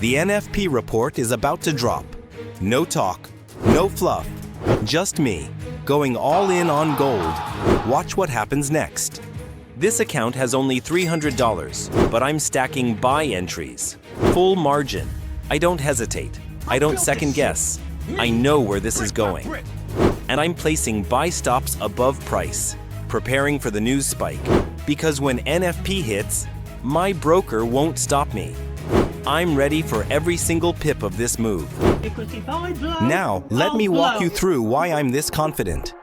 The NFP report is about to drop. No talk, no fluff, just me, going all in on gold. Watch what happens next. This account has only $300, but I'm stacking buy entries. Full margin. I don't hesitate. I don't second guess. I know where this is going. And I'm placing buy stops above price, preparing for the news spike. Because when NFP hits, my broker won't stop me. I'm ready for every single pip of this move. Now, let me walk you through why I'm this confident.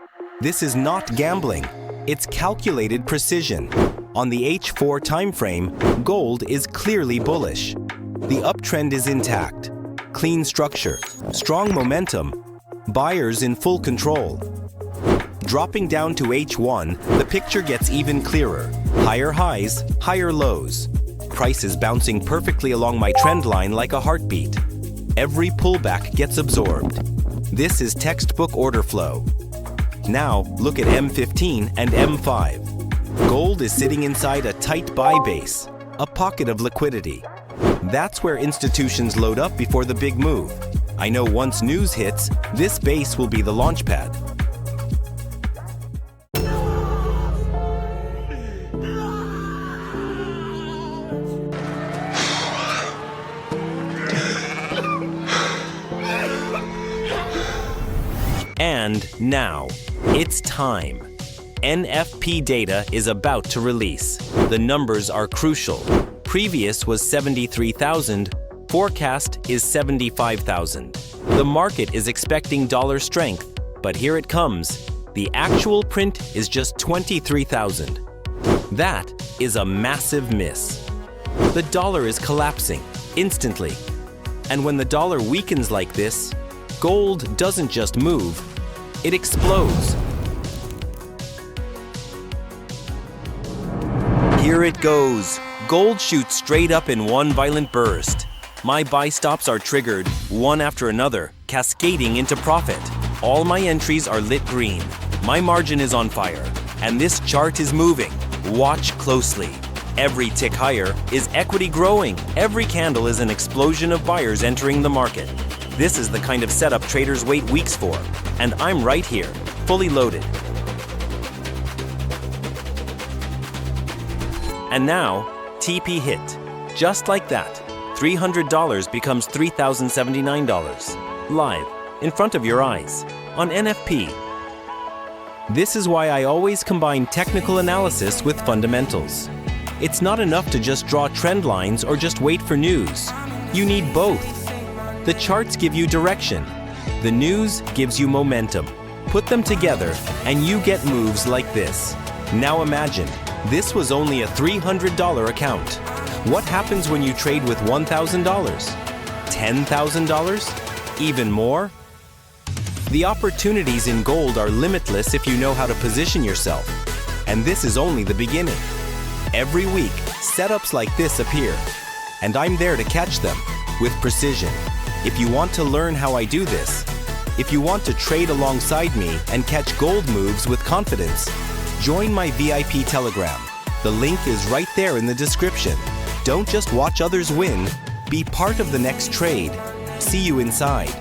This is not gambling. It's calculated precision. On the H4 timeframe, gold is clearly bullish. The uptrend is intact. Clean structure, strong momentum, buyers in full control. Dropping down to H1, the picture gets even clearer. Higher highs, higher lows. Prices bouncing perfectly along my trend line like a heartbeat. Every pullback gets absorbed. This is textbook order flow. Now, look at M15 and M5. Gold is sitting inside a tight buy base, a pocket of liquidity. That's where institutions load up before the big move. I know once news hits, this base will be the launchpad. And now, it's time. NFP data is about to release. The numbers are crucial. Previous was 73,000, forecast is 75,000. The market is expecting dollar strength, but here it comes. The actual print is just 23,000. That is a massive miss. The dollar is collapsing instantly. And when the dollar weakens like this, gold doesn't just move, it explodes. Here it goes. Gold shoots straight up in one violent burst. My buy stops are triggered, one after another, cascading into profit. All my entries are lit green. My margin is on fire, and this chart is moving. Watch closely. Every tick higher is equity growing. Every candle is an explosion of buyers entering the market. This is the kind of setup traders wait weeks for, and I'm right here, fully loaded. And now, TP hit. Just like that, $300 becomes $3,079, live, in front of your eyes, on NFP. This is why I always combine technical analysis with fundamentals. It's not enough to just draw trend lines or just wait for news. You need both. The charts give you direction. The news gives you momentum. Put them together, and you get moves like this. Now imagine, this was only a $300 account. What happens when you trade with $1,000? $10,000? Even more? The opportunities in gold are limitless if you know how to position yourself. And this is only the beginning. Every week, setups like this appear. And I'm there to catch them with precision. If you want to learn how I do this, if you want to trade alongside me and catch gold moves with confidence, join my VIP Telegram. The link is right there in the description. Don't just watch others win, be part of the next trade. See you inside.